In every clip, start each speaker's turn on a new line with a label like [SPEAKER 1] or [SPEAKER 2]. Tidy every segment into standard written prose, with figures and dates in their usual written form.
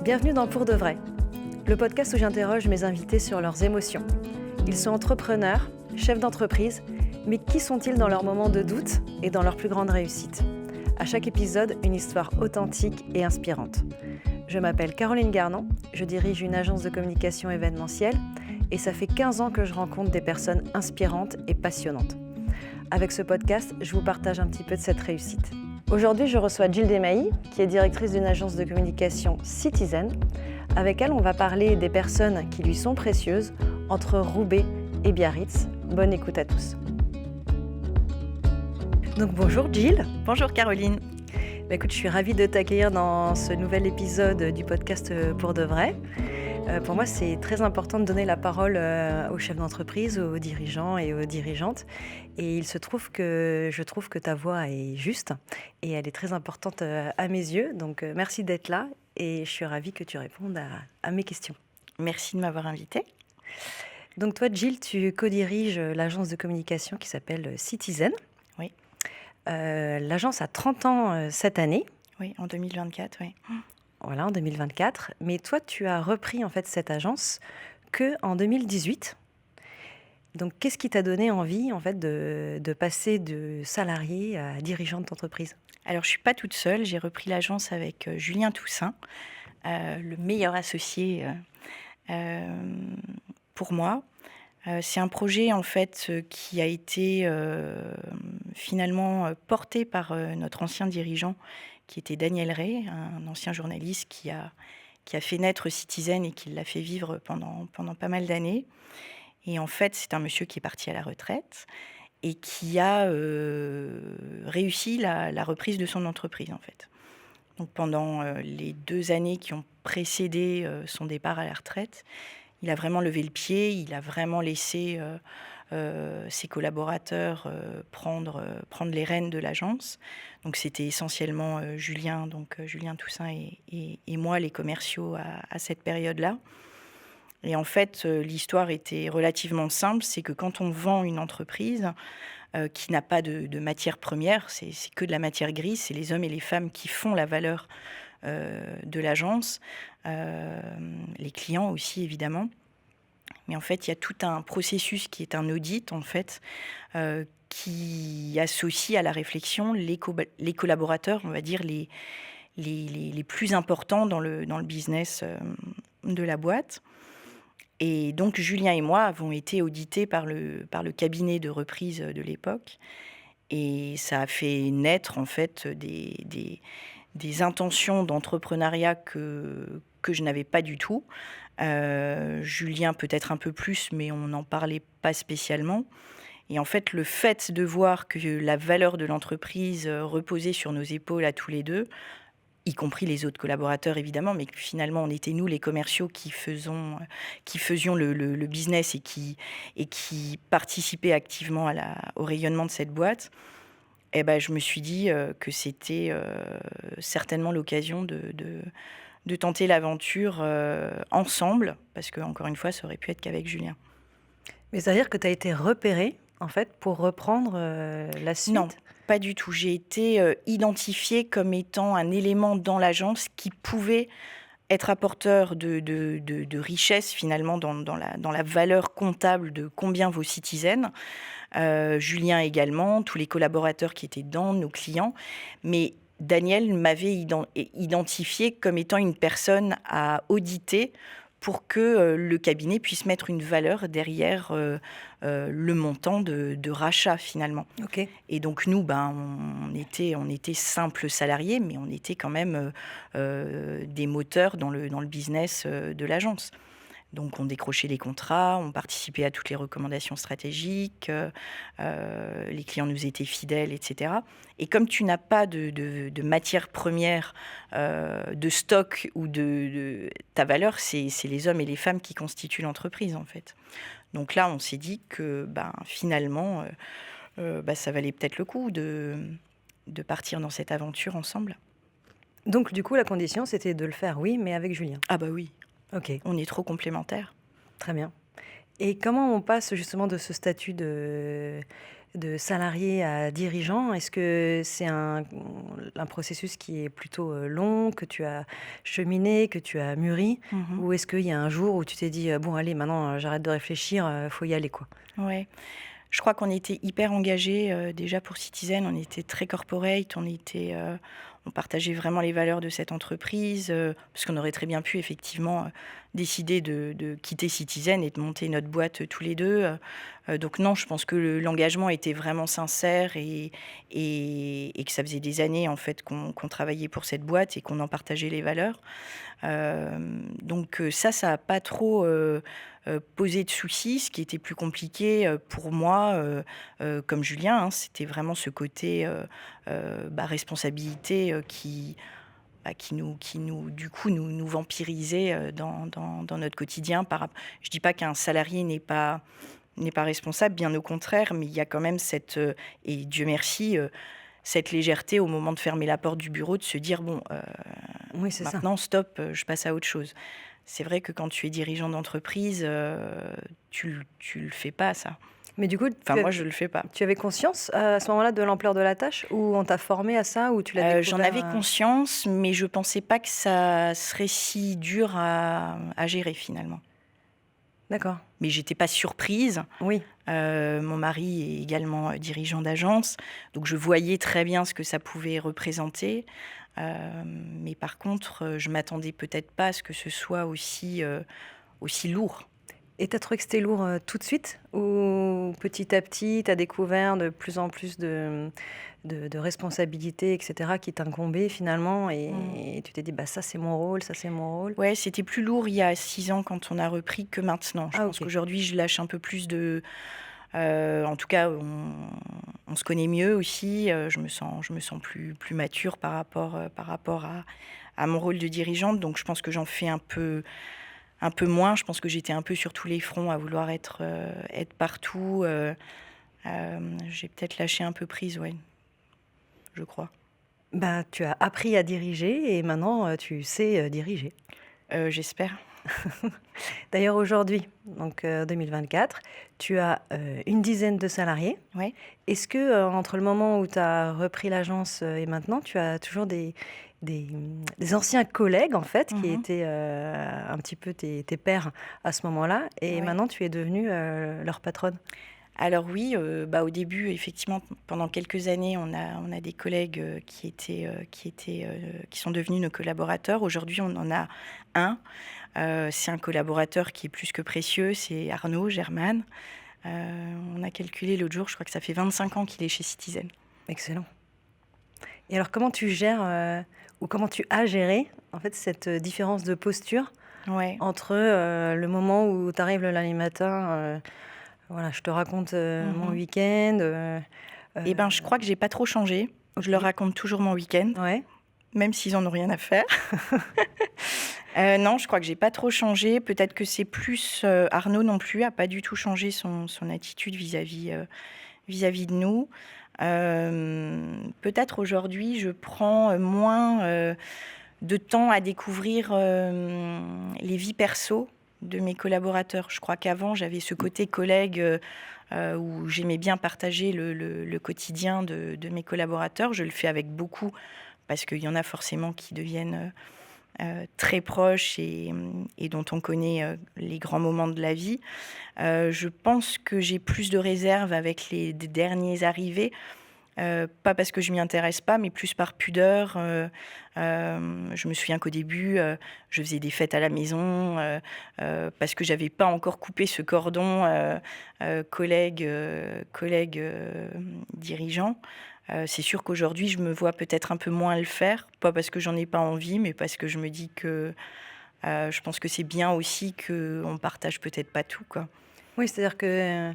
[SPEAKER 1] Bienvenue dans Pour de vrai, le podcast où j'interroge mes invités sur leurs émotions. Ils sont entrepreneurs, chefs d'entreprise, mais qui sont-ils dans leurs moments de doute et dans leur plus grande réussite ? À chaque épisode, une histoire authentique et inspirante. Je m'appelle Caroline Garnon, je dirige une agence de communication événementielle et ça fait 15 ans que je rencontre des personnes inspirantes et passionnantes. Avec ce podcast, je vous partage un petit peu de cette réussite. Aujourd'hui, je reçois Jill Desmailly, qui est directrice d'une agence de communication Citizen. Avec elle, on va parler des personnes qui lui sont précieuses entre Roubaix et Biarritz. Bonne écoute à tous. Donc bonjour Jill.
[SPEAKER 2] Bonjour Caroline.
[SPEAKER 1] Écoute, je suis ravie de t'accueillir dans ce nouvel épisode du podcast Pour de vrai. Pour moi, c'est très important de donner la parole aux chefs d'entreprise, aux dirigeants et aux dirigeantes. Et il se trouve que je trouve que ta voix est juste et elle est très importante à mes yeux. Donc, merci d'être là et je suis ravie que tu répondes à mes questions.
[SPEAKER 2] Merci de m'avoir invitée.
[SPEAKER 1] Donc, toi, Jill, tu co-diriges l'agence de communication qui s'appelle Citizen.
[SPEAKER 2] Oui.
[SPEAKER 1] L'agence a 30 ans cette année.
[SPEAKER 2] Oui, en 2024, oui.
[SPEAKER 1] Voilà, en 2024. Mais toi, tu as repris en fait cette agence qu'en 2018. Donc, qu'est-ce qui t'a donné envie en fait de passer de salarié à dirigeante d'entreprise ?
[SPEAKER 2] Alors, je ne suis pas toute seule. J'ai repris l'agence avec Julien Toussaint, le meilleur associé pour moi. C'est un projet en fait qui a été finalement porté par notre ancien dirigeant qui était Daniel Rey, un ancien journaliste qui a fait naître Citizen et qui l'a fait vivre pendant pas mal d'années. Et en fait, c'est un monsieur qui est parti à la retraite et qui a réussi la reprise de son entreprise, en fait. Donc pendant les 2 années qui ont précédé son départ à la retraite, il a vraiment levé le pied, il a vraiment laissé ses collaborateurs prendre les rênes de l'agence. Donc c'était essentiellement Julien Toussaint et moi, les commerciaux à cette période-là. Et en fait, l'histoire était relativement simple, c'est que quand on vend une entreprise qui n'a pas de matière première, c'est que de la matière grise, c'est les hommes et les femmes qui font la valeur de l'agence, les clients aussi évidemment. Mais en fait, il y a tout un processus qui est un audit, en fait, qui associe à la réflexion les collaborateurs, on va dire, les plus importants dans le business de la boîte. Et donc, Julien et moi avons été audités par le cabinet de reprise de l'époque. Et ça a fait naître, en fait, des intentions d'entrepreneuriat que je n'avais pas du tout. Julien peut-être un peu plus, mais on n'en parlait pas spécialement. Et en fait, le fait de voir que la valeur de l'entreprise reposait sur nos épaules à tous les deux, y compris les autres collaborateurs évidemment, mais que finalement on était nous les commerciaux qui faisions le business et qui participaient activement au rayonnement de cette boîte, eh ben, je me suis dit que c'était certainement l'occasion de tenter l'aventure ensemble, parce que encore une fois, ça aurait pu être qu'avec Julien.
[SPEAKER 1] Mais c'est-à-dire que tu as été repérée en fait pour reprendre la suite ?
[SPEAKER 2] Non, pas du tout. J'ai été identifiée comme étant un élément dans l'agence qui pouvait être apporteur de richesse finalement dans la valeur comptable de combien vaut Citizen. Julien également, tous les collaborateurs qui étaient dedans, nos clients. Mais Daniel m'avait identifié comme étant une personne à auditer pour que le cabinet puisse mettre une valeur derrière le montant de rachat finalement.
[SPEAKER 1] Okay.
[SPEAKER 2] Et donc nous, on était simples salariés, mais on était quand même des moteurs dans le business de l'agence. Donc on décrochait les contrats, on participait à toutes les recommandations stratégiques, les clients nous étaient fidèles, etc. Et comme tu n'as pas de matière première, de stock ou de ta valeur, c'est les hommes et les femmes qui constituent l'entreprise en fait. Donc là, on s'est dit que finalement, ça valait peut-être le coup de partir dans cette aventure ensemble.
[SPEAKER 1] Donc du coup, la condition, c'était de le faire, oui, mais avec Julien.
[SPEAKER 2] Ah bah oui.
[SPEAKER 1] Ok.
[SPEAKER 2] On est trop complémentaires.
[SPEAKER 1] Très bien. Et comment on passe justement de ce statut de salarié à dirigeant, est-ce que c'est un processus qui est plutôt long, que tu as cheminé, que tu as mûri,
[SPEAKER 2] Mmh.
[SPEAKER 1] ou est-ce qu'il y a un jour où tu t'es dit, bon allez, maintenant j'arrête de réfléchir, faut y aller quoi.
[SPEAKER 2] Ouais. Je crois qu'on était hyper engagés, déjà pour Citizen, on était très corporate, on partageait vraiment les valeurs de cette entreprise, parce qu'on aurait très bien pu effectivement, décider de quitter Citizen et de monter notre boîte, tous les 2. Donc non, je pense que l'engagement était vraiment sincère et que ça faisait des années en fait qu'on travaillait pour cette boîte et qu'on en partageait les valeurs. Donc ça a pas trop, posé de soucis. Ce qui était plus compliqué, pour moi, comme Julien, hein, c'était vraiment ce côté, responsabilité, qui nous du coup nous vampirisait, dans notre quotidien je dis pas qu'un salarié n'est pas responsable, bien au contraire, mais il y a quand même cette, et Dieu merci, cette légèreté au moment de fermer la porte du bureau, de se dire: «Bon,
[SPEAKER 1] Oui, c'est ça.
[SPEAKER 2] maintenant stop, je passe à autre chose». C'est vrai que quand tu es dirigeant d'entreprise, tu le fais pas ça.
[SPEAKER 1] Mais du coup,
[SPEAKER 2] Enfin moi je le fais pas.
[SPEAKER 1] tu avais conscience à ce moment-là de l'ampleur de la tâche, ou on t'a formé à ça, ou tu l'as découvert?
[SPEAKER 2] J'en avais conscience, mais je pensais pas que ça serait si dur à gérer finalement.
[SPEAKER 1] D'accord,
[SPEAKER 2] Mais j'étais pas surprise.
[SPEAKER 1] oui.
[SPEAKER 2] Mon mari est également, dirigeant d'agence, donc je voyais très bien ce que ça pouvait représenter. Mais par contre, je m'attendais peut-être pas à ce que ce soit aussi lourd.
[SPEAKER 1] Et tu as trouvé que c'était lourd, tout de suite, ou petit à petit, tu as découvert de plus en plus de responsabilités et cetera qui t'incombaient finalement, et tu t'es dit: «Bah, ça c'est mon rôle, ça c'est mon rôle».
[SPEAKER 2] Ouais, c'était plus lourd il y a 6 ans quand on a repris que maintenant. Je
[SPEAKER 1] Ah
[SPEAKER 2] pense
[SPEAKER 1] OK.
[SPEAKER 2] qu'aujourd'hui, je lâche un peu plus en tout cas, on se connaît mieux aussi, je me sens plus mature par rapport à mon rôle de dirigeante, donc je pense que j'en fais un peu moins. Je pense que j'étais un peu sur tous les fronts à vouloir être partout, j'ai peut-être lâché un peu prise, ouais, je crois.
[SPEAKER 1] Bah, tu as appris à diriger et maintenant, tu sais, diriger.
[SPEAKER 2] J'espère.
[SPEAKER 1] D'ailleurs aujourd'hui, donc 2024, tu as, une dizaine de salariés.
[SPEAKER 2] Ouais.
[SPEAKER 1] Est-ce que, entre le moment où tu as repris l'agence, et maintenant, tu as toujours des anciens collègues, en fait, qui
[SPEAKER 2] Mmh.
[SPEAKER 1] étaient, un petit peu tes pairs à ce moment-là, et
[SPEAKER 2] Ouais.
[SPEAKER 1] maintenant tu es devenue, leur patronne?
[SPEAKER 2] Alors oui, au début, effectivement, pendant quelques années, on a des collègues, qui sont devenus nos collaborateurs. Aujourd'hui, on en a un. C'est un collaborateur qui est plus que précieux, c'est Arnaud German. Heu, on a calculé l'autre jour, je crois que ça fait 25 ans qu'il est chez Citizen.
[SPEAKER 1] Excellent. Et alors comment tu gères, ou comment tu as géré, en fait, cette, différence de posture
[SPEAKER 2] Ouais.
[SPEAKER 1] entre, le moment où tu arrives le lundi matin, voilà, je te raconte, mon
[SPEAKER 2] Mmh.
[SPEAKER 1] week-end,
[SPEAKER 2] Et ben, je crois que j'ai pas trop changé. Je leur
[SPEAKER 1] OK.
[SPEAKER 2] raconte toujours mon week-end,
[SPEAKER 1] Ouais,
[SPEAKER 2] même s'ils en ont rien à faire. Non, je crois que j'ai pas trop changé. Peut-être que c'est plus, Arnaud non plus a pas du tout changé son attitude vis-à-vis de nous. Peut-être aujourd'hui, je prends, moins, de temps à découvrir, les vies perso de mes collaborateurs. Je crois qu'avant, j'avais ce côté collègue, où j'aimais bien partager le quotidien de mes collaborateurs. Je le fais avec beaucoup parce qu'il y en a forcément qui deviennent, très proches et dont on connaît, les grands moments de la vie. Je pense que j'ai plus de réserve avec les derniers arrivés, pas parce que je m'y intéresse pas, mais plus par pudeur. Je me souviens qu'au début, je faisais des fêtes à la maison, parce que j'avais pas encore coupé ce cordon, collègue, dirigeant. C'est sûr qu'aujourd'hui, je me vois peut-être un peu moins le faire, pas parce que j'en ai pas envie, mais parce que je me dis que, je pense que c'est bien aussi qu'on partage peut-être pas tout, quoi.
[SPEAKER 1] oui, c'est-à-dire que,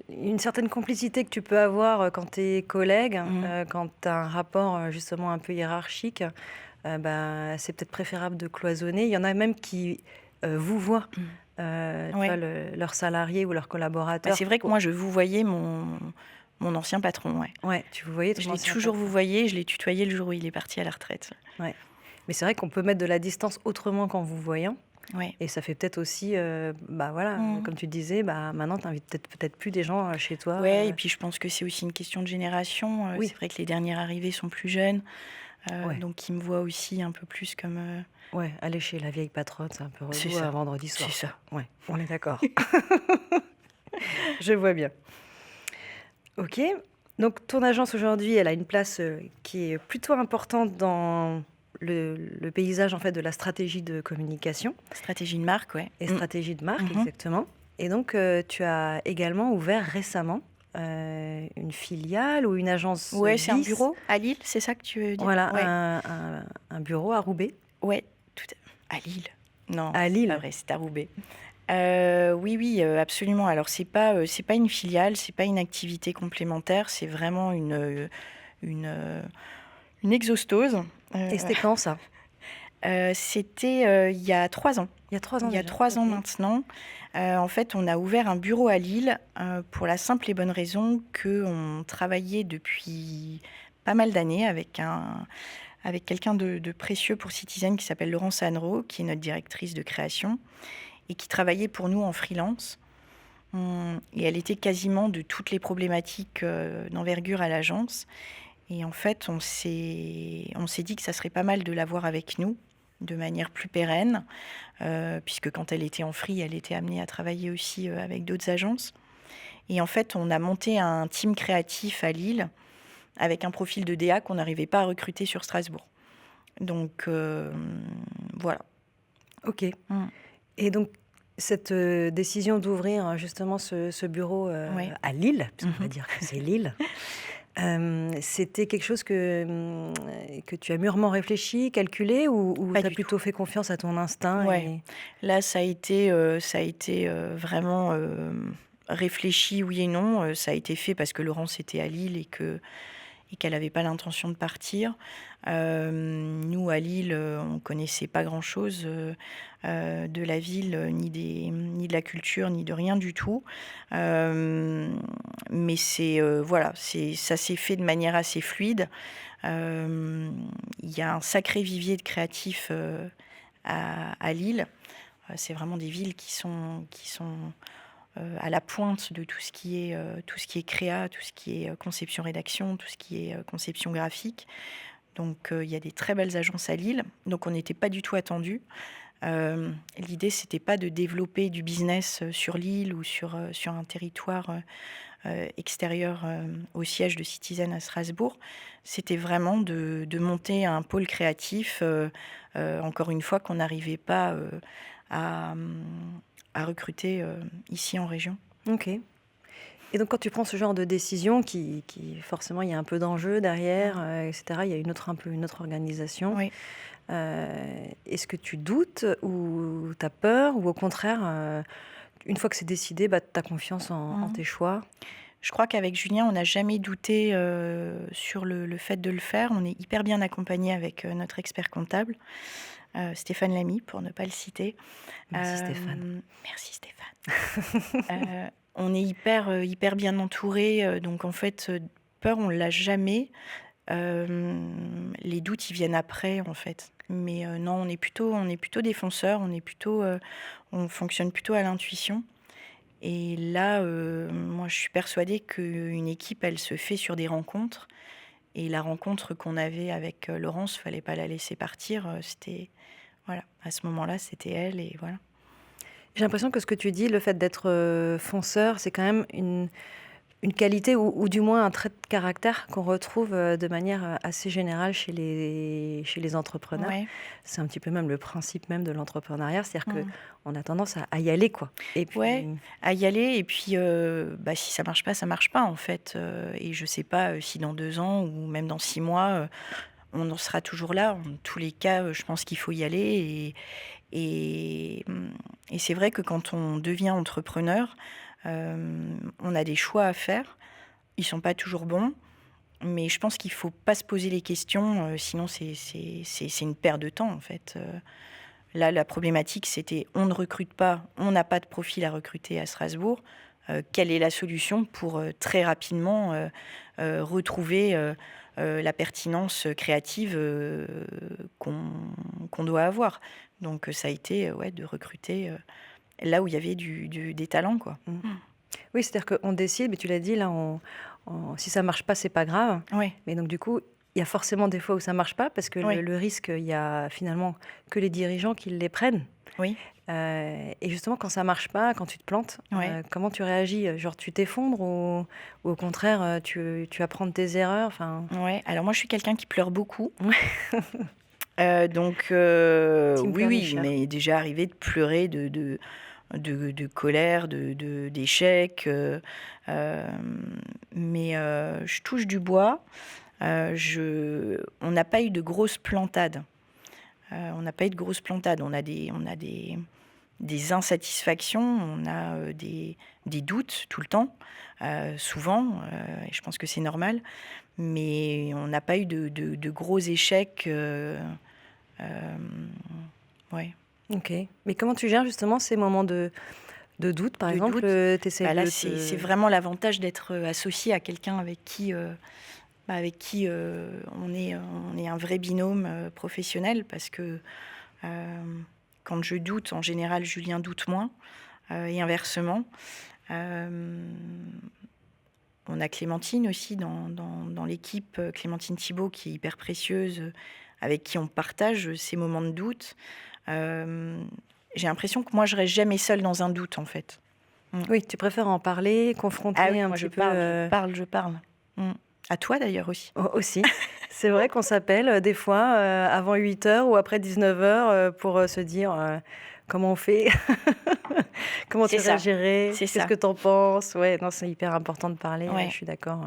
[SPEAKER 1] une certaine complicité que tu peux avoir, quand tu es collègue,
[SPEAKER 2] Mmh.
[SPEAKER 1] quand tu as un rapport, justement un peu hiérarchique, bah, c'est peut-être préférable de cloisonner. Il y en a même qui, vous voient, tu vois,
[SPEAKER 2] Ouais.
[SPEAKER 1] leurs salariés ou leurs
[SPEAKER 2] Bah,
[SPEAKER 1] collaborateurs
[SPEAKER 2] c'est vrai que
[SPEAKER 1] pour
[SPEAKER 2] moi, je vous voyais mon ancien patron, ouais.
[SPEAKER 1] ouais, tu vous voyez
[SPEAKER 2] Je
[SPEAKER 1] ton
[SPEAKER 2] l'ai
[SPEAKER 1] ancien
[SPEAKER 2] toujours
[SPEAKER 1] patron.
[SPEAKER 2] vouvoyé, je l'ai tutoyé le jour où il est parti à la retraite.
[SPEAKER 1] Ouais. Mais c'est vrai qu'on peut mettre de la distance autrement qu'en vous voyant.
[SPEAKER 2] Ouais.
[SPEAKER 1] Et ça fait peut-être aussi, voilà,
[SPEAKER 2] Mmh.
[SPEAKER 1] comme tu disais, maintenant tu invites peut-être plus des gens, chez toi,
[SPEAKER 2] Ouais, et puis je pense que c'est aussi une question de génération.
[SPEAKER 1] oui,
[SPEAKER 2] C'est vrai que les dernières arrivées sont plus jeunes,
[SPEAKER 1] ouais,
[SPEAKER 2] donc ils me voient aussi un peu plus comme,
[SPEAKER 1] ouais, aller chez la vieille patronne, c'est un peu
[SPEAKER 2] c'est
[SPEAKER 1] relou un
[SPEAKER 2] ça,
[SPEAKER 1] vendredi
[SPEAKER 2] c'est
[SPEAKER 1] soir, quoi.
[SPEAKER 2] ça.
[SPEAKER 1] Ouais, on est d'accord. Je vois bien. OK, donc ton agence aujourd'hui, elle a une place, qui est plutôt importante dans le paysage, en fait, de la stratégie de communication
[SPEAKER 2] Stratégie de marque, ouais.
[SPEAKER 1] et
[SPEAKER 2] Mmh.
[SPEAKER 1] stratégie de marque,
[SPEAKER 2] Mmh.
[SPEAKER 1] exactement. Et donc, tu as également ouvert récemment, une filiale ou une agence,
[SPEAKER 2] Ouais, c'est un
[SPEAKER 1] bis,
[SPEAKER 2] bureau à Lille, c'est ça que tu veux dire?
[SPEAKER 1] voilà,
[SPEAKER 2] Ouais,
[SPEAKER 1] un bureau à Roubaix,
[SPEAKER 2] ouais, tout à Lille? Non,
[SPEAKER 1] à
[SPEAKER 2] c'est pas
[SPEAKER 1] Lille.
[SPEAKER 2] vrai, c'est à Roubaix. Oui, oui, absolument. Alors c'est pas une filiale, c'est pas une activité complémentaire, c'est vraiment une, une exostose.
[SPEAKER 1] Et c'était quand ça?
[SPEAKER 2] C'était, il y a 3 ans.
[SPEAKER 1] Il y a 3 ans
[SPEAKER 2] Il y a
[SPEAKER 1] déjà?
[SPEAKER 2] 3 ans
[SPEAKER 1] OK.
[SPEAKER 2] maintenant. En fait, on a ouvert un bureau à Lille, pour la simple et bonne raison qu'on travaillait depuis pas mal d'années avec quelqu'un de précieux pour Citizen qui s'appelle Laurence Annereau, qui est notre directrice de création et qui travaillait pour nous en freelance. Et elle était quasiment de toutes les problématiques, d'envergure à l'agence. Et en fait, on s'est dit que ça serait pas mal de l'avoir avec nous de manière plus pérenne, puisque quand elle était en free, elle était amenée à travailler aussi avec d'autres agences. Et en fait, on a monté un team créatif à Lille avec un profil de DA qu'on n'arrivait pas à recruter sur Strasbourg. Donc voilà.
[SPEAKER 1] OK.
[SPEAKER 2] Mm.
[SPEAKER 1] Et donc cette, décision d'ouvrir, justement ce bureau,
[SPEAKER 2] Ouais.
[SPEAKER 1] à Lille, puisqu'on va
[SPEAKER 2] Mhm.
[SPEAKER 1] dire que c'est Lille, c'était quelque chose que tu as mûrement réfléchi, calculé ou
[SPEAKER 2] Pas
[SPEAKER 1] tu as
[SPEAKER 2] du tout.
[SPEAKER 1] plutôt fait confiance à ton instinct
[SPEAKER 2] Ouais.
[SPEAKER 1] et
[SPEAKER 2] Là, ça a été vraiment réfléchi, oui et non. Ça a été fait parce que Laurence était à Lille et qu'elle n'avait pas l'intention de partir. Nous, à Lille, on ne connaissait pas grand-chose de la ville, ni de la culture, ni de rien du tout. Mais ça s'est fait de manière assez fluide. Il y a un sacré vivier de créatifs à Lille. C'est vraiment des villes qui sont à la pointe de tout ce qui est créa, tout ce qui est conception-rédaction, tout ce qui est conception graphique. Donc il y a des très belles agences à Lille. Donc on n'était pas du tout attendus. L'idée, c'était pas de développer du business sur l'île ou sur un territoire extérieur au siège de Citizen à Strasbourg. C'était vraiment de monter un pôle créatif, encore une fois, qu'on n'arrivait pas à, à recruter ici en région.
[SPEAKER 1] OK. Et donc quand tu prends ce genre de décision qui forcément il y a un peu d'enjeu derrière, et cetera, il y a un peu une autre organisation.
[SPEAKER 2] Oui.
[SPEAKER 1] Est-ce que tu doutes ou tu as peur ou au contraire, une fois que c'est décidé, tu as confiance en tes choix?
[SPEAKER 2] Je crois qu'avec Julien, on n'a jamais douté sur le fait de le faire. On est hyper bien accompagné avec notre expert comptable, Stéphane Lamy, pour ne pas le citer.
[SPEAKER 1] Merci Stéphane.
[SPEAKER 2] Merci Stéphane. On est hyper bien entouré, donc en fait, peur, on l'a jamais. Les doutes, ils viennent après, en fait. Mais non, on est plutôt défenseur, on fonctionne plutôt à l'intuition. Et là, moi, je suis persuadée qu'une équipe, elle se fait sur des rencontres. Et la rencontre qu'on avait avec Laurence, fallait pas la laisser partir. C'était, voilà, à ce moment-là, c'était elle, et voilà.
[SPEAKER 1] J'ai l'impression que ce que tu dis, le fait d'être, fonceur, c'est quand même une qualité ou du moins un trait de caractère qu'on retrouve, de manière, assez générale chez les entrepreneurs.
[SPEAKER 2] Ouais.
[SPEAKER 1] C'est un petit peu même le principe même de l'entrepreneuriat, c'est-à-dire
[SPEAKER 2] Mm.
[SPEAKER 1] qu'on a tendance à y aller, quoi. Et puis
[SPEAKER 2] Ouais, à y aller. Et puis, si ça marche pas, en fait. Et je sais pas si dans 2 ans ou même dans 6 mois, on en sera toujours là. En tous les cas, je pense qu'il faut y aller. Et c'est vrai que quand on devient entrepreneur, on a des choix à faire. Ils sont pas toujours bons, mais je pense qu'il faut pas se poser les questions, sinon c'est une perte de temps, en fait. Là, la problématique, c'était on ne recrute pas, on n'a pas de profil à recruter à Strasbourg. Quelle est la solution pour très rapidement retrouver la pertinence créative qu'on doit avoir. Donc ça a été de recruter là où il y avait des talents, quoi.
[SPEAKER 1] Oui, c'est-à-dire qu'on décide, mais tu l'as dit, là, si ça marche pas, c'est pas grave.
[SPEAKER 2] Ouais.
[SPEAKER 1] Mais donc, du coup, il y a forcément des fois où ça marche pas, parce que
[SPEAKER 2] Ouais.
[SPEAKER 1] le risque, il y a finalement que les dirigeants qui les prennent.
[SPEAKER 2] Oui.
[SPEAKER 1] Et justement, quand ça marche pas, quand tu te plantes,
[SPEAKER 2] Ouais.
[SPEAKER 1] comment tu réagis? Genre, tu t'effondres ou au contraire, tu apprends de tes erreurs? Enfin,
[SPEAKER 2] Ouais. Alors moi, je suis quelqu'un qui pleure beaucoup. Donc
[SPEAKER 1] team
[SPEAKER 2] oui, il
[SPEAKER 1] pleurnicheur.
[SPEAKER 2] m'est déjà arrivé de pleurer de colère, d'échec. Mais je touche du bois. On n'a pas eu de grosses plantades. On n'a pas eu de grosses plantades. On a des insatisfactions, on a des doutes tout le temps, souvent, et je pense que c'est normal, mais on n'a pas eu de gros échecs. Ouais.
[SPEAKER 1] Ok. Mais comment tu gères justement ces moments de doute, par
[SPEAKER 2] De
[SPEAKER 1] exemple?
[SPEAKER 2] doute.
[SPEAKER 1] T'essaies
[SPEAKER 2] Là,
[SPEAKER 1] de
[SPEAKER 2] c'est vraiment l'avantage d'être associé à quelqu'un avec qui on est un vrai binôme professionnel, parce que quand je doute, en général, Julien doute moins, et inversement. On a Clémentine aussi dans l'équipe, Clémentine Thibault, qui est hyper précieuse, avec qui on partage ces moments de doute. J'ai l'impression que moi, je reste jamais seule dans un doute, en fait.
[SPEAKER 1] Oui, tu préfères en parler,
[SPEAKER 2] Ah
[SPEAKER 1] confronter
[SPEAKER 2] oui,
[SPEAKER 1] un
[SPEAKER 2] moi
[SPEAKER 1] petit
[SPEAKER 2] je
[SPEAKER 1] peu.
[SPEAKER 2] parle. À toi d'ailleurs aussi.
[SPEAKER 1] Aussi. C'est vrai qu'on s'appelle des fois avant 8h ou après 19h pour se dire comment on fait, comment
[SPEAKER 2] C'est
[SPEAKER 1] tu
[SPEAKER 2] ça,
[SPEAKER 1] réagirais,
[SPEAKER 2] c'est
[SPEAKER 1] qu'est-ce
[SPEAKER 2] ça.
[SPEAKER 1] que t'en penses. Ouais, non, c'est hyper important de parler, je
[SPEAKER 2] Ouais.
[SPEAKER 1] suis d'accord.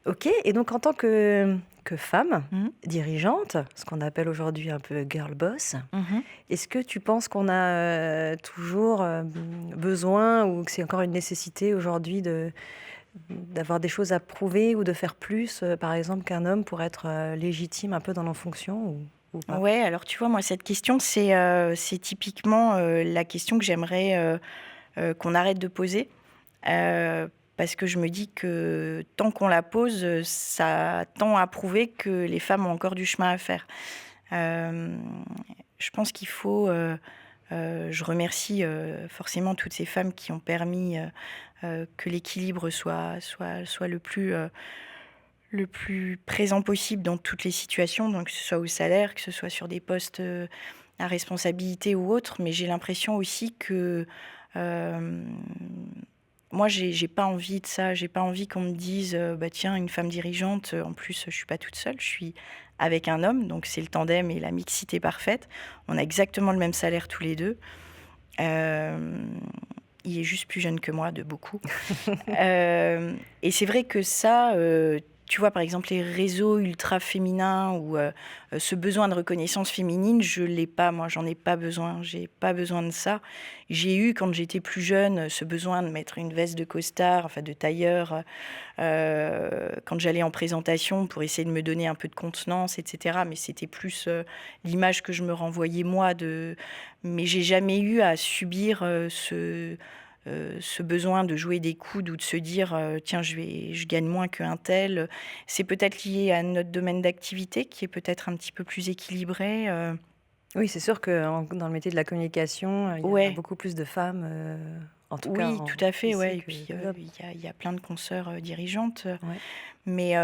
[SPEAKER 1] Ok, et donc en tant que femme dirigeante, ce qu'on appelle aujourd'hui un peu girl boss, est-ce que tu penses qu'on a toujours besoin ou que c'est encore une nécessité aujourd'hui d'avoir des choses à prouver ou de faire plus, par exemple, qu'un homme pour être légitime un peu dans nos fonctions ou pas?
[SPEAKER 2] Ouais, alors tu vois, moi, cette question, c'est typiquement la question que j'aimerais qu'on arrête de poser. Parce que je me dis que tant qu'on la pose, ça tend à prouver que les femmes ont encore du chemin à faire. Je pense qu'il faut... je remercie forcément toutes ces femmes qui ont permis que l'équilibre soit le plus présent possible dans toutes les situations, donc que ce soit au salaire, que ce soit sur des postes à responsabilité ou autres. Mais j'ai l'impression aussi que moi, j'ai pas envie de ça. J'ai pas envie qu'on me dise tiens, une femme dirigeante. En plus, je suis pas toute seule. Je suis avec un homme, donc c'est le tandem et la mixité parfaite. On a exactement le même salaire tous les deux. Il est juste plus jeune que moi de beaucoup. Et c'est vrai que ça, tu vois, par exemple, les réseaux ultra féminins ou ce besoin de reconnaissance féminine, je l'ai pas. Moi, j'en ai pas besoin. J'ai pas besoin de ça. J'ai eu, quand j'étais plus jeune, ce besoin de mettre une veste de costard, enfin de tailleur, quand j'allais en présentation pour essayer de me donner un peu de contenance, etc. Mais c'était plus l'image que je me renvoyais moi de. Mais j'ai jamais eu à subir ce besoin de jouer des coudes ou de se dire tiens, je gagne moins qu'un tel. C'est peut-être lié à notre domaine d'activité qui est peut-être un petit peu plus équilibré.
[SPEAKER 1] Oui, c'est sûr que dans le métier de la communication, il y a
[SPEAKER 2] Ouais,
[SPEAKER 1] beaucoup plus de femmes, en tout cas
[SPEAKER 2] oui, tout à fait,
[SPEAKER 1] ici
[SPEAKER 2] ouais. Et puis
[SPEAKER 1] que d'hommes.
[SPEAKER 2] il y a plein de consoeurs dirigeantes.
[SPEAKER 1] Ouais.
[SPEAKER 2] Mais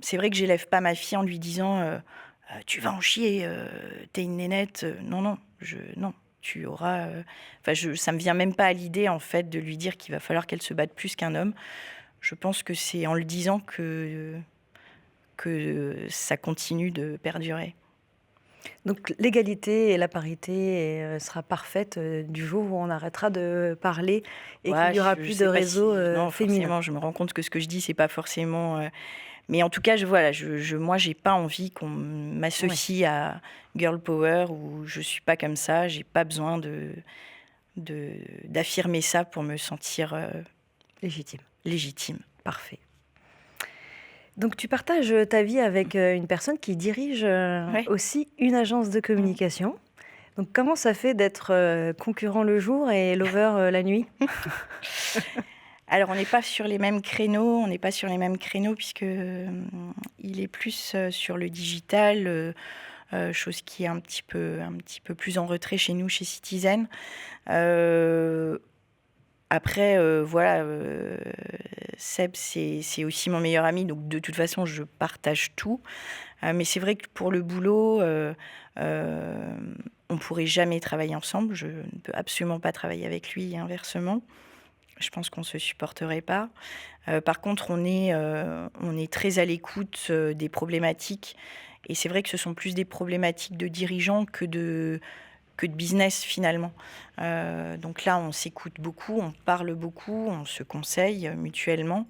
[SPEAKER 2] c'est vrai que j'élève pas ma fille en lui disant tu vas en chier, t'es une nénette. Non, non, non. Tu auras. Ça me vient même pas à l'idée en fait de lui dire qu'il va falloir qu'elle se batte plus qu'un homme. Je pense que c'est en le disant que ça continue de perdurer.
[SPEAKER 1] Donc l'égalité et la parité sera parfaite du jour où on arrêtera de parler et qu'il
[SPEAKER 2] Ouais,
[SPEAKER 1] n'y aura
[SPEAKER 2] je
[SPEAKER 1] plus de
[SPEAKER 2] sais pas
[SPEAKER 1] réseaux
[SPEAKER 2] non,
[SPEAKER 1] féminins.
[SPEAKER 2] forcément, je me rends compte que ce que je dis, c'est pas forcément. Mais en tout cas, moi, j'ai pas envie qu'on m'associe à Girl Power ou je suis pas comme ça. J'ai pas besoin d'affirmer ça pour me sentir légitime.
[SPEAKER 1] Parfait. Donc tu partages ta vie avec une personne qui dirige aussi une agence de communication. Donc comment ça fait d'être concurrent le jour et lover la nuit?
[SPEAKER 2] Alors, on n'est pas sur les mêmes créneaux, puisque il est plus sur le digital, chose qui est un petit peu plus en retrait chez nous, chez Citizen. Euh, Après, voilà, Seb, c'est aussi mon meilleur ami, donc de toute façon, je partage tout. Mais c'est vrai que pour le boulot, on ne pourrait jamais travailler ensemble. Je ne peux absolument pas travailler avec lui et inversement. Je pense qu'on ne se supporterait pas. Par contre, on est très à l'écoute des problématiques. Et c'est vrai que ce sont plus des problématiques de dirigeants que de business finalement. Donc là, on s'écoute beaucoup, on parle beaucoup, on se conseille mutuellement.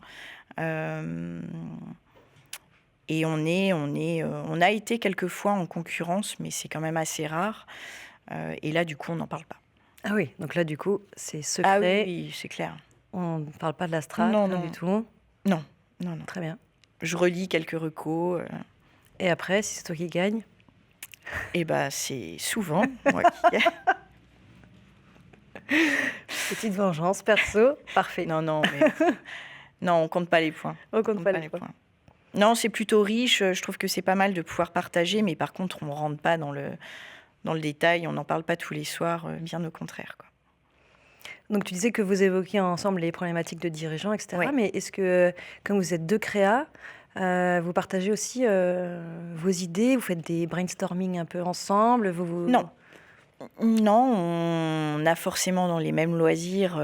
[SPEAKER 2] Et on a été quelquefois en concurrence, mais c'est quand même assez rare. Et là, du coup, on n'en parle pas.
[SPEAKER 1] Ah oui, donc là, du coup, c'est secret.
[SPEAKER 2] Ah oui, c'est clair.
[SPEAKER 1] On ne parle pas de la strat,
[SPEAKER 2] Non,
[SPEAKER 1] rien
[SPEAKER 2] non.
[SPEAKER 1] du tout.
[SPEAKER 2] Non.
[SPEAKER 1] Très bien.
[SPEAKER 2] Je relis quelques recos.
[SPEAKER 1] Et après, si c'est toi qui gagne?
[SPEAKER 2] Et bah, c'est souvent moi qui gagne.
[SPEAKER 1] Petite vengeance perso, parfait.
[SPEAKER 2] Non, mais... non, on compte pas les points.
[SPEAKER 1] On compte pas les points.
[SPEAKER 2] Non, c'est plutôt riche. Je trouve que c'est pas mal de pouvoir partager, mais par contre, on ne rentre pas dans le détail. On n'en parle pas tous les soirs, bien au contraire, quoi.
[SPEAKER 1] Donc, tu disais que vous évoquiez ensemble les problématiques de dirigeants, etc.
[SPEAKER 2] Oui.
[SPEAKER 1] Mais est-ce que, comme vous êtes deux créas, vous partagez aussi vos idées? Vous faites des brainstorming un peu ensemble?
[SPEAKER 2] Non, on a forcément dans les mêmes loisirs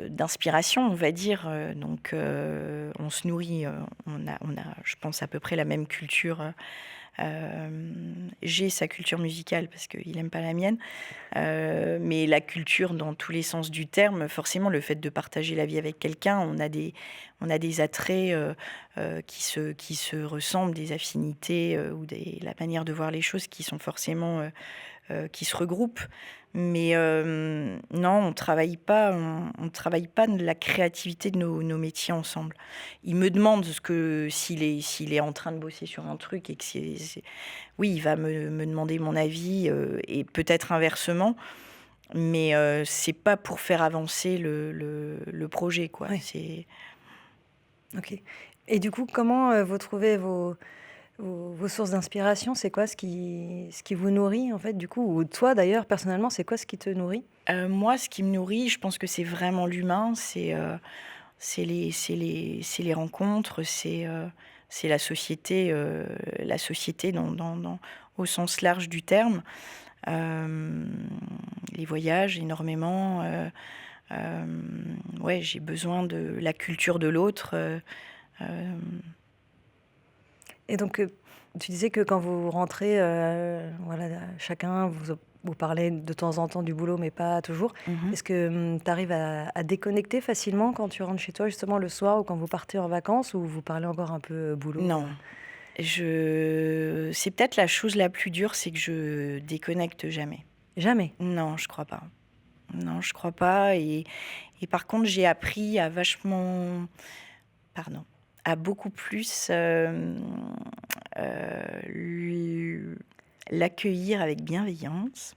[SPEAKER 2] d'inspiration, on va dire. Donc, on se nourrit. On a, je pense, à peu près la même culture. J'ai sa culture musicale parce qu'il n'aime pas la mienne. Mais la culture dans tous les sens du terme, forcément, le fait de partager la vie avec quelqu'un, on a des attraits qui se ressemblent, des affinités ou la manière de voir les choses qui sont forcément... qui se regroupent. Mais non, on ne travaille pas de la créativité de nos métiers ensemble. Il me demande s'il est en train de bosser sur un truc et que oui, il va me demander mon avis et peut-être inversement. Mais c'est pas pour faire avancer le projet, quoi.
[SPEAKER 1] Oui. Ok. Et du coup, comment vous trouvez vos sources d'inspiration? C'est quoi ce qui vous nourrit, en fait, du coup? Ou toi, d'ailleurs, personnellement, c'est quoi ce qui te nourrit?
[SPEAKER 2] Moi, ce qui me nourrit, je pense que c'est vraiment l'humain. C'est les rencontres, c'est la société au sens large du terme. Les voyages, énormément. Ouais, j'ai besoin de la culture de l'autre.
[SPEAKER 1] Et donc, tu disais que quand vous rentrez, voilà, chacun, vous parlez de temps en temps du boulot, mais pas toujours. Est-ce que tu arrives à déconnecter facilement quand tu rentres chez toi, justement, le soir, ou quand vous partez en vacances, ou vous parlez encore un peu boulot?
[SPEAKER 2] Non. C'est peut-être la chose la plus dure, c'est que je déconnecte jamais.
[SPEAKER 1] Jamais?
[SPEAKER 2] Non, je crois pas. Non, je crois pas. Et par contre, j'ai appris à beaucoup plus l'accueillir avec bienveillance.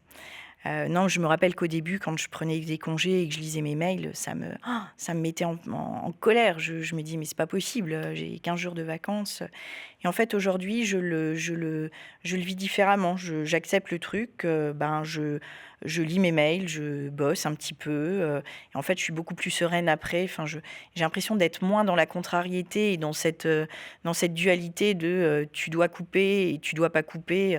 [SPEAKER 2] Non, je me rappelle qu'au début, quand je prenais des congés et que je lisais mes mails, ça me mettait en colère. Je me dis, mais c'est pas possible, j'ai 15 jours de vacances. Et en fait, aujourd'hui, je le vis différemment. J'accepte le truc, je lis mes mails, je bosse un petit peu. Et en fait, je suis beaucoup plus sereine après. Enfin, j'ai l'impression d'être moins dans la contrariété et dans cette dualité de tu dois couper et tu dois pas couper.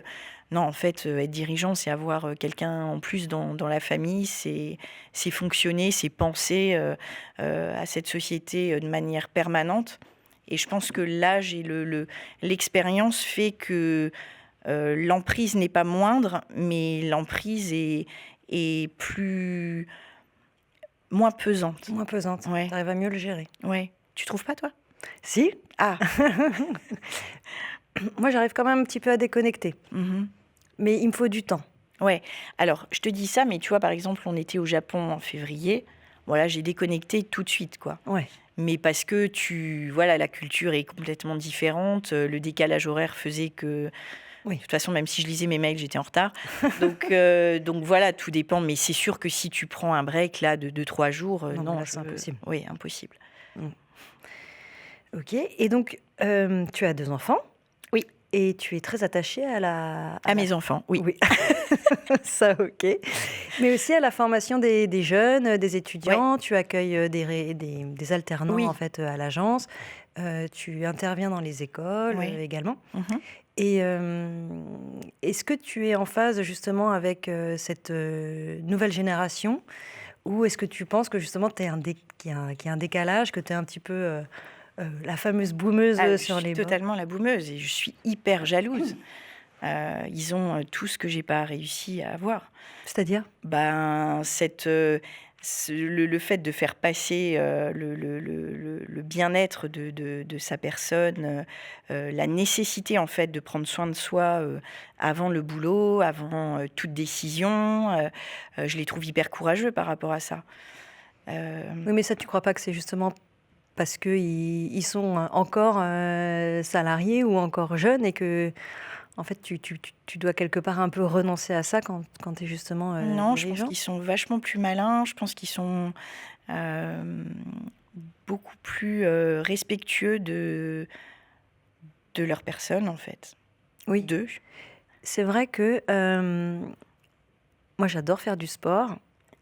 [SPEAKER 2] Non, en fait, être dirigeant, c'est avoir quelqu'un en plus dans la famille, c'est fonctionner, c'est penser à cette société de manière permanente. Et je pense que l'âge et l'expérience fait que l'emprise n'est pas moindre, mais l'emprise est moins pesante.
[SPEAKER 1] Moins pesante.
[SPEAKER 2] Ouais.
[SPEAKER 1] Tu arrives à mieux le gérer.
[SPEAKER 2] Ouais. Tu trouves pas, toi?
[SPEAKER 1] Si.
[SPEAKER 2] Ah.
[SPEAKER 1] Moi, j'arrive quand même un petit peu à déconnecter. Mais il me faut du temps.
[SPEAKER 2] Ouais. Alors, je te dis ça, mais tu vois, par exemple, on était au Japon en février. Voilà, j'ai déconnecté tout de suite, quoi.
[SPEAKER 1] Ouais.
[SPEAKER 2] Mais parce que la culture est complètement différente. Le décalage horaire faisait que
[SPEAKER 1] Oui.
[SPEAKER 2] De toute façon, même si je lisais mes mails, j'étais en retard. Donc voilà, tout dépend. Mais c'est sûr que si tu prends un break là de 2-3 jours,
[SPEAKER 1] Non, mais
[SPEAKER 2] non,
[SPEAKER 1] là, c'est impossible.
[SPEAKER 2] Oui, impossible.
[SPEAKER 1] Ok. Et donc, tu as 2 enfants.
[SPEAKER 2] Oui.
[SPEAKER 1] Et tu es très attachée
[SPEAKER 2] À mes enfants, oui.
[SPEAKER 1] Oui, ça, ok. Mais aussi à la formation des jeunes, des étudiants. Tu accueilles des alternants
[SPEAKER 2] Oui.
[SPEAKER 1] en fait à l'agence. Tu interviens dans les écoles
[SPEAKER 2] Oui.
[SPEAKER 1] également.
[SPEAKER 2] Mhm.
[SPEAKER 1] Et est-ce que tu es en phase justement avec cette nouvelle génération ou est-ce que tu penses que justement qu'il y a un décalage, que tu es un petit peu la fameuse boumeuse
[SPEAKER 2] Je
[SPEAKER 1] sur
[SPEAKER 2] suis
[SPEAKER 1] les bords?
[SPEAKER 2] totalement la boumeuse et je suis hyper jalouse. Ils ont tout ce que j'ai pas réussi à avoir.
[SPEAKER 1] C'est-à-dire?
[SPEAKER 2] Ben, le fait de faire passer le bien-être de sa personne, la nécessité en fait de prendre soin de soi avant le boulot, avant toute décision, je les trouve hyper courageux par rapport à ça.
[SPEAKER 1] Oui, mais ça, tu crois pas que c'est justement parce qu'ils sont encore salariés ou encore jeunes et que, en fait, tu dois quelque part un peu renoncer à ça quand tu es justement
[SPEAKER 2] Non, je pense
[SPEAKER 1] dirigeant?
[SPEAKER 2] qu'ils sont vachement plus malins. Je pense qu'ils sont euh, beaucoup plus respectueux de leur personne, en fait.
[SPEAKER 1] Oui,
[SPEAKER 2] D'eux.
[SPEAKER 1] c'est vrai que moi, j'adore faire du sport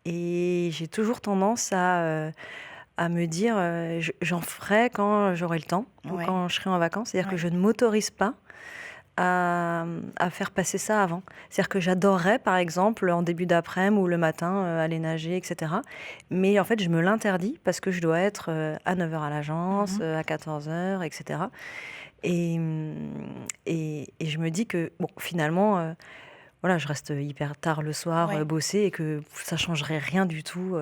[SPEAKER 1] et j'ai toujours tendance à me dire j'en ferai quand j'aurai le temps ou
[SPEAKER 2] Ouais,
[SPEAKER 1] quand je serai en vacances. C'est-à-dire que
[SPEAKER 2] ouais.
[SPEAKER 1] je ne m'autorise pas à faire passer ça avant. C'est-à-dire que j'adorerais, par exemple, en début d'après-midi ou le matin, aller nager, etc. Mais en fait, je me l'interdis parce que je dois être à 9 heures à l'agence,
[SPEAKER 2] Mhm.
[SPEAKER 1] à 14 heures, etc. Et je me dis que, bon, finalement, voilà, je reste hyper tard le soir
[SPEAKER 2] Ouais.
[SPEAKER 1] bosser et que ça changerait rien du tout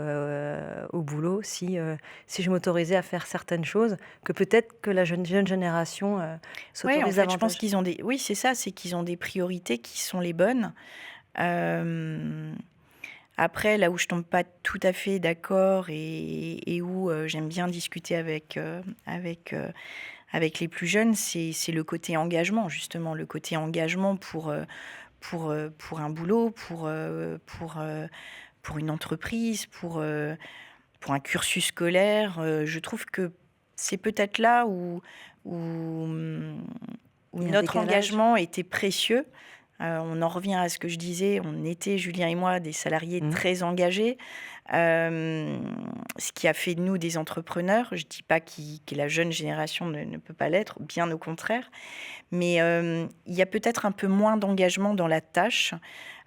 [SPEAKER 1] au boulot si je m'autorisais à faire certaines choses que peut-être que la jeune génération
[SPEAKER 2] Ouais, en
[SPEAKER 1] s'autorise
[SPEAKER 2] fait, je pense
[SPEAKER 1] davantage.
[SPEAKER 2] qu'ils ont des... Oui, c'est ça, c'est qu'ils ont des priorités qui sont les bonnes. Euh, Après, là où je tombe pas tout à fait d'accord et où j'aime bien discuter avec les plus jeunes, c'est le côté engagement, justement, le côté engagement pour un boulot, pour une entreprise, pour un cursus scolaire. Je trouve que c'est peut-être là où
[SPEAKER 1] Il y a un
[SPEAKER 2] notre
[SPEAKER 1] décalage.
[SPEAKER 2] engagement était précieux. On en revient à ce que je disais, on était, Julien et moi, des salariés
[SPEAKER 1] Mhm.
[SPEAKER 2] très engagés, ce qui a fait de nous des entrepreneurs. Je ne dis pas que la jeune génération ne peut pas l'être, bien au contraire, mais il y a peut-être un peu moins d'engagement dans la tâche.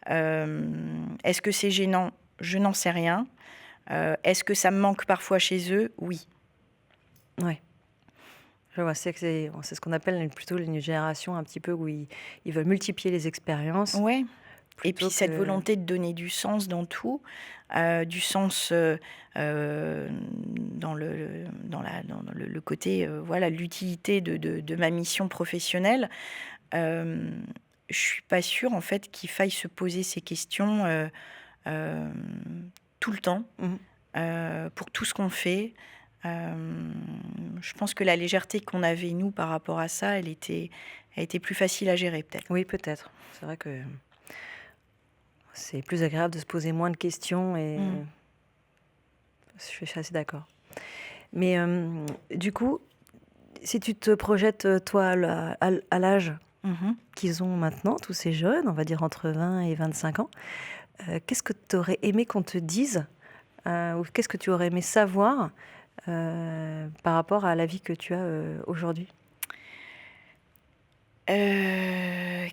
[SPEAKER 2] Est-ce que c'est gênant? Je n'en sais rien. Est-ce que ça me manque parfois chez eux? Oui.
[SPEAKER 1] Ouais. Je vois, c'est ce qu'on appelle plutôt une génération un petit peu où ils veulent multiplier les expériences
[SPEAKER 2] Ouais. Et puis
[SPEAKER 1] plutôt
[SPEAKER 2] cette
[SPEAKER 1] que...
[SPEAKER 2] volonté de donner du sens dans tout, du sens dans le côté, voilà, l'utilité de ma mission professionnelle. Euh, je suis pas sûre en fait qu'il faille se poser ces questions euh, tout le temps
[SPEAKER 1] Mhm.
[SPEAKER 2] pour tout ce qu'on fait. Je pense que la légèreté qu'on avait nous par rapport à ça, elle était plus facile à gérer peut-être.
[SPEAKER 1] Oui, peut-être. C'est vrai que c'est plus agréable de se poser moins de questions et
[SPEAKER 2] Mm.
[SPEAKER 1] je suis assez d'accord. Mais du coup, si tu te projettes, toi, à l'âge
[SPEAKER 2] Mhm.
[SPEAKER 1] qu'ils ont maintenant, tous ces jeunes, on va dire entre 20 et 25 ans, qu'est-ce que tu aurais aimé qu'on te dise ou qu'est-ce que tu aurais aimé savoir par rapport à la vie que tu as aujourd'hui?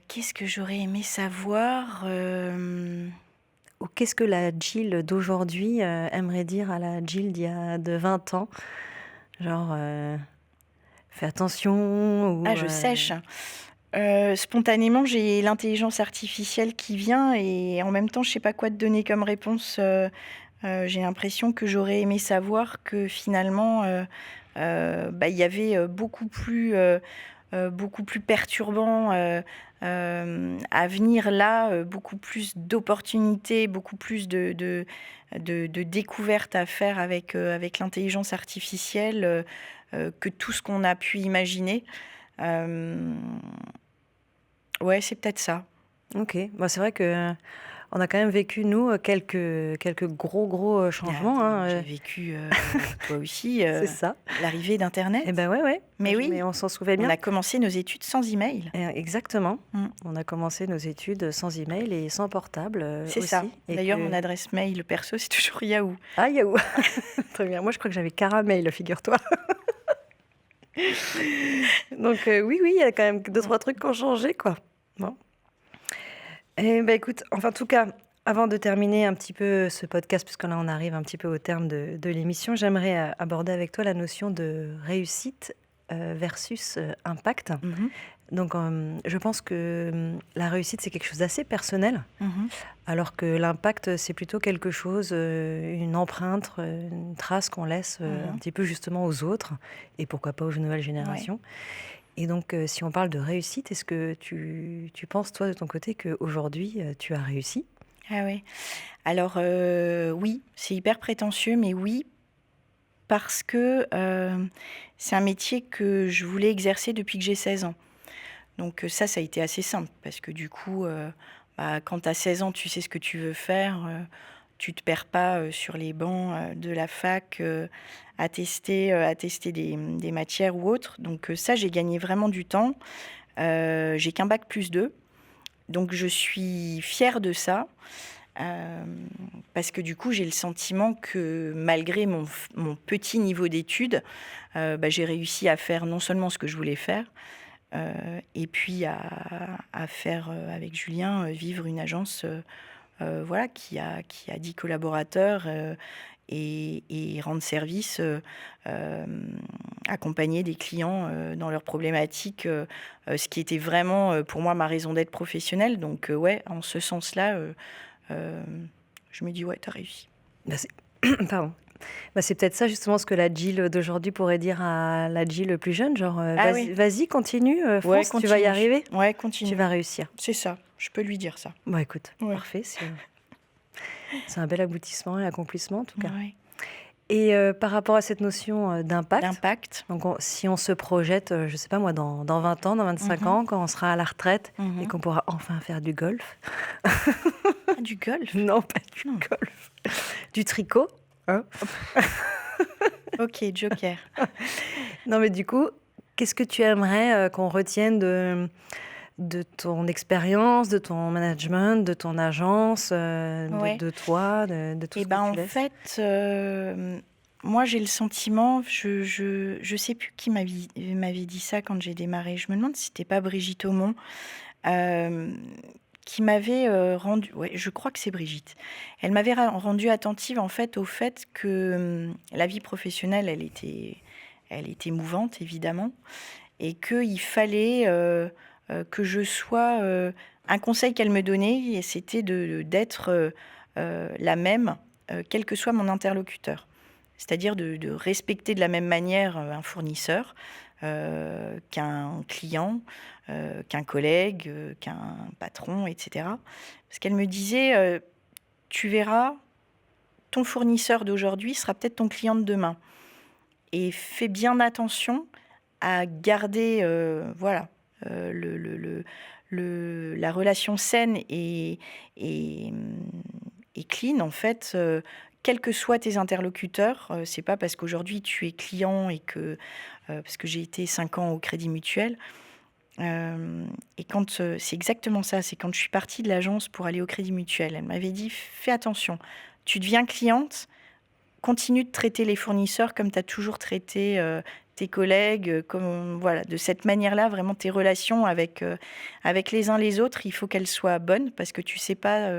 [SPEAKER 2] Qu'est-ce que j'aurais aimé savoir?
[SPEAKER 1] Ou qu'est-ce que la Jill d'aujourd'hui aimerait dire à la Jill de 20 ans? Genre, fais attention
[SPEAKER 2] Ah,
[SPEAKER 1] ou...
[SPEAKER 2] je sèche. Spontanément, j'ai l'intelligence artificielle qui vient et en même temps, je sais pas quoi te donner comme réponse. J'ai l'impression que j'aurais aimé savoir que finalement, il y avait beaucoup plus perturbant à venir là, beaucoup plus d'opportunités, beaucoup plus de découvertes à faire avec l'intelligence artificielle que tout ce qu'on a pu imaginer. Euh, Ouais, c'est peut-être ça.
[SPEAKER 1] OK. Bah, c'est vrai que on a quand même vécu, nous, quelques gros, changements,
[SPEAKER 2] Attends,
[SPEAKER 1] hein,
[SPEAKER 2] j'ai vécu, toi aussi,
[SPEAKER 1] c'est ça.
[SPEAKER 2] l'arrivée
[SPEAKER 1] Et
[SPEAKER 2] d'internet.
[SPEAKER 1] ben, ouais,
[SPEAKER 2] Mais
[SPEAKER 1] mais
[SPEAKER 2] oui,
[SPEAKER 1] on s'en souvient
[SPEAKER 2] on
[SPEAKER 1] bien.
[SPEAKER 2] a commencé nos études sans email.
[SPEAKER 1] Exactement.
[SPEAKER 2] Mmh.
[SPEAKER 1] On a commencé nos études sans email et sans portable,
[SPEAKER 2] C'est ça.
[SPEAKER 1] aussi et
[SPEAKER 2] D'ailleurs, mon
[SPEAKER 1] que
[SPEAKER 2] adresse mail perso, c'est toujours Yahoo.
[SPEAKER 1] ah, Yahoo! Très bien. Moi, je crois que j'avais Caramel, figure-toi. Donc oui, il y a quand même 2-3 trucs qui ont changé, quoi. Bon. Eh ben, écoute, enfin, en tout cas, avant de terminer un petit peu ce podcast, puisque là, on arrive un petit peu au terme de l'émission, j'aimerais, aborder avec toi la notion de réussite, versus, impact.
[SPEAKER 2] Mmh.
[SPEAKER 1] Donc, je pense que, la réussite, c'est quelque chose d'assez personnel,
[SPEAKER 2] Mmh.
[SPEAKER 1] alors que l'impact, c'est plutôt quelque chose, une empreinte, une trace qu'on laisse, un
[SPEAKER 2] Mmh.
[SPEAKER 1] petit peu justement aux autres et pourquoi pas aux nouvelles
[SPEAKER 2] Ouais.
[SPEAKER 1] générations. Et donc, si on parle de réussite, est-ce que tu penses, toi, de ton côté, qu'aujourd'hui, tu as réussi?
[SPEAKER 2] Ah ouais. Alors, oui, c'est hyper prétentieux, mais oui, parce que, c'est un métier que je voulais exercer depuis que j'ai 16 ans. Donc, ça a été assez simple parce que du coup, bah, quand tu as 16 ans, tu sais ce que tu veux faire, tu te perds pas, sur les bancs, de la fac, à tester des matières ou autres. Donc, ça, j'ai gagné vraiment du temps. J'ai qu'un bac+2, donc je suis fière de ça. Parce que du coup, j'ai le sentiment que malgré mon petit niveau d'études, bah, j'ai réussi à faire non seulement ce que je voulais faire, et puis à faire, avec Julien, vivre une agence, voilà, qui a 10 collaborateurs, et rendre service, accompagner des clients, dans leurs problématiques, ce qui était vraiment, pour moi, ma raison d'être professionnelle. Donc, ouais, en ce sens-là, euh, je me dis, ouais, t'as réussi.
[SPEAKER 1] Bah, c'est pardon. Bah, c'est peut-être ça justement ce que la Jill d'aujourd'hui pourrait dire à la Jill plus jeune, genre,
[SPEAKER 2] Ah oui,
[SPEAKER 1] vas-y, continue,
[SPEAKER 2] ouais,
[SPEAKER 1] fonce, tu vas y
[SPEAKER 2] continue.
[SPEAKER 1] arriver,
[SPEAKER 2] Ouais,
[SPEAKER 1] tu
[SPEAKER 2] continue.
[SPEAKER 1] vas réussir.
[SPEAKER 2] C'est ça, je peux lui dire ça.
[SPEAKER 1] Bon, écoute,
[SPEAKER 2] Ouais.
[SPEAKER 1] parfait, c'est un bel aboutissement et accomplissement en tout cas.
[SPEAKER 2] Ouais.
[SPEAKER 1] Et par rapport à cette notion, d'impact,
[SPEAKER 2] D'impact.
[SPEAKER 1] donc si on se projette, je sais pas moi, dans 20 ans, dans 25
[SPEAKER 2] Mhm.
[SPEAKER 1] ans, quand on sera à la retraite et
[SPEAKER 2] Mhm.
[SPEAKER 1] qu'on pourra enfin faire du golf.
[SPEAKER 2] Ah, du golf.
[SPEAKER 1] Non, pas du
[SPEAKER 2] Non.
[SPEAKER 1] golf. Du tricot, hein.
[SPEAKER 2] Ok, Joker.
[SPEAKER 1] Non, mais du coup, qu'est-ce que tu aimerais, qu'on retienne de ton expérience, de ton management, de ton agence,
[SPEAKER 2] Ouais.
[SPEAKER 1] de toi, de tout
[SPEAKER 2] Et
[SPEAKER 1] ce que
[SPEAKER 2] ben
[SPEAKER 1] tu
[SPEAKER 2] en
[SPEAKER 1] laisses?
[SPEAKER 2] fait, moi j'ai le sentiment, je sais plus qui m'avait dit ça quand j'ai démarré. Je me demande si c'était pas Brigitte Aumont, euh, qui m'avait rendu. Ouais, je crois que c'est Brigitte. Elle m'avait rendu attentive en fait au fait que la vie professionnelle, elle était mouvante évidemment, et qu'il fallait que je sois. Un conseil qu'elle me donnait, et c'était d'être la même, quel que soit mon interlocuteur. C'est-à-dire de respecter de la même manière un fournisseur qu'un client, qu'un collègue, qu'un patron, etc. Parce qu'elle me disait, tu verras, ton fournisseur d'aujourd'hui sera peut-être ton client de demain. Et fais bien attention à garder voilà, la relation saine et, et clean, en fait, quels que soient tes interlocuteurs. C'est pas parce qu'aujourd'hui tu es client et que. Parce que j'ai été 5 ans au Crédit Mutuel. Et quand. C'est exactement ça. C'est quand je suis partie de l'agence pour aller au Crédit Mutuel. Elle m'avait dit fais attention. Tu deviens cliente, continue de traiter les fournisseurs comme tu as toujours traité tes collègues, comme, voilà, de cette manière-là, vraiment tes relations avec, avec les uns les autres, il faut qu'elles soient bonnes parce que tu ne sais pas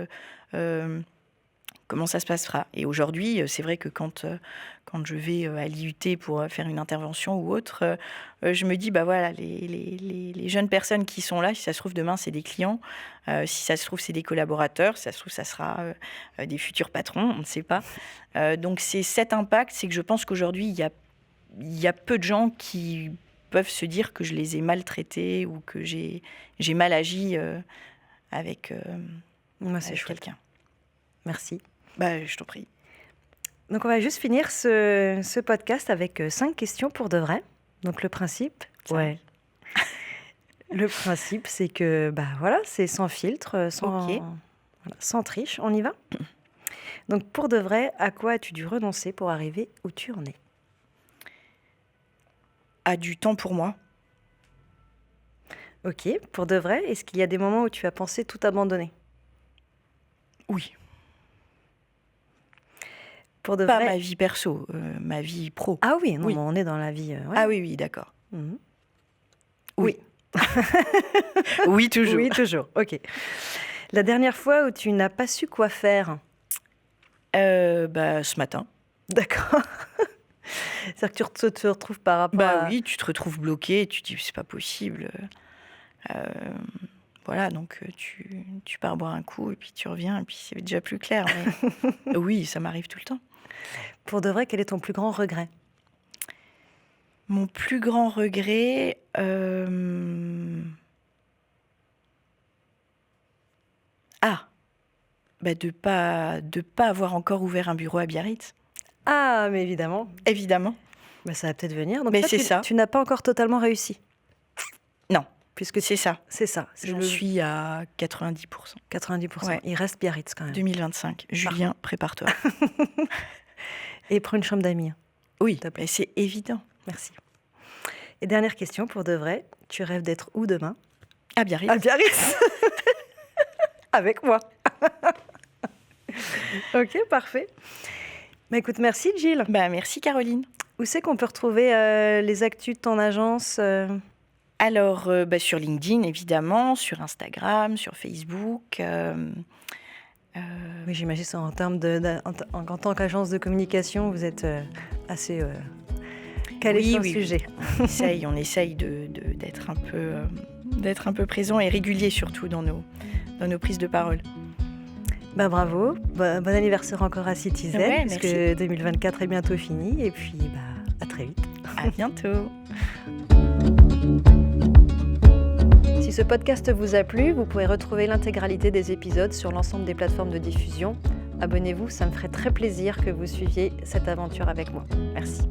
[SPEAKER 2] comment ça se passera. Et aujourd'hui, c'est vrai que quand je vais à l'IUT pour faire une intervention ou autre, je me dis, bah voilà, les jeunes personnes qui sont là, si ça se trouve demain, c'est des clients, si ça se trouve, c'est des collaborateurs, si ça se trouve, ça sera des futurs patrons, on ne sait pas. Donc c'est cet impact, c'est que je pense qu'aujourd'hui, il y a peu de gens qui peuvent se dire que je les ai maltraités ou que j'ai mal agi avec,
[SPEAKER 1] Moi, c'est
[SPEAKER 2] avec
[SPEAKER 1] chouette.
[SPEAKER 2] quelqu'un.
[SPEAKER 1] Merci.
[SPEAKER 2] Bah, je t'en prie.
[SPEAKER 1] Donc, on va juste finir ce podcast avec 5 questions pour de vrai. Donc, le principe,
[SPEAKER 2] Ça
[SPEAKER 1] ouais. Le principe, c'est que, c'est sans filtre,
[SPEAKER 2] Ok.
[SPEAKER 1] sans triche. On y va? Donc, pour de vrai, à quoi as-tu dû renoncer pour arriver où tu en es?
[SPEAKER 2] A du temps pour moi.
[SPEAKER 1] Ok, pour de vrai, est-ce qu'il y a des moments où tu as pensé tout abandonner?
[SPEAKER 2] Oui.
[SPEAKER 1] Pour de
[SPEAKER 2] Pas
[SPEAKER 1] vrai.
[SPEAKER 2] ma vie perso, ma vie pro.
[SPEAKER 1] Ah oui, non,
[SPEAKER 2] Oui.
[SPEAKER 1] mais on est dans la vie. Ouais.
[SPEAKER 2] Ah oui, d'accord.
[SPEAKER 1] Mhm.
[SPEAKER 2] Oui. Oui, toujours.
[SPEAKER 1] Oui, toujours. Ok. La dernière fois où tu n'as pas su quoi faire?
[SPEAKER 2] Ce matin.
[SPEAKER 1] D'accord. C'est-à-dire que tu te retrouves par rapport à...
[SPEAKER 2] Oui, tu te retrouves bloqué, tu te dis c'est pas possible. Voilà, donc tu pars boire un coup et puis tu reviens et puis c'est déjà plus clair. Mais oui, ça m'arrive tout le temps.
[SPEAKER 1] Pour de vrai, quel est ton plus grand regret?
[SPEAKER 2] Mon plus grand regret, de pas avoir encore ouvert un bureau à Biarritz.
[SPEAKER 1] Ah, mais évidemment.
[SPEAKER 2] Évidemment.
[SPEAKER 1] Ça va peut-être venir. Donc
[SPEAKER 2] Mais
[SPEAKER 1] toi,
[SPEAKER 2] c'est ça.
[SPEAKER 1] tu n'as pas encore totalement réussi.
[SPEAKER 2] Non,
[SPEAKER 1] Puisque
[SPEAKER 2] c'est ça.
[SPEAKER 1] c'est ça.
[SPEAKER 2] J'en suis à 90%.
[SPEAKER 1] 90%.
[SPEAKER 2] Ouais.
[SPEAKER 1] Il reste Biarritz quand même.
[SPEAKER 2] 2025. Julien, prépare-toi.
[SPEAKER 1] Et prends une chambre d'amis.
[SPEAKER 2] Oui, mais c'est évident.
[SPEAKER 1] Merci. Et dernière question, pour de vrai, tu rêves d'être où demain?
[SPEAKER 2] À Biarritz.
[SPEAKER 1] À Biarritz. Avec moi. Ok, parfait. Écoute, merci Gilles.
[SPEAKER 2] Merci Caroline.
[SPEAKER 1] Où c'est qu'on peut retrouver les actus de ton agence?
[SPEAKER 2] Alors, sur LinkedIn, évidemment, sur Instagram, sur Facebook.
[SPEAKER 1] Oui, j'imagine ça en termes en tant qu'agence de communication, vous êtes assez calé sur le sujet.
[SPEAKER 2] On essaye d'être un peu présent et régulier surtout dans nos prises de parole.
[SPEAKER 1] Bravo, bon anniversaire encore à Citizen,
[SPEAKER 2] Ouais,
[SPEAKER 1] puisque
[SPEAKER 2] merci.
[SPEAKER 1] 2024 est bientôt fini, et puis à très vite.
[SPEAKER 2] À bientôt.
[SPEAKER 1] Si ce podcast vous a plu, vous pouvez retrouver l'intégralité des épisodes sur l'ensemble des plateformes de diffusion. Abonnez-vous, ça me ferait très plaisir que vous suiviez cette aventure avec moi. Merci.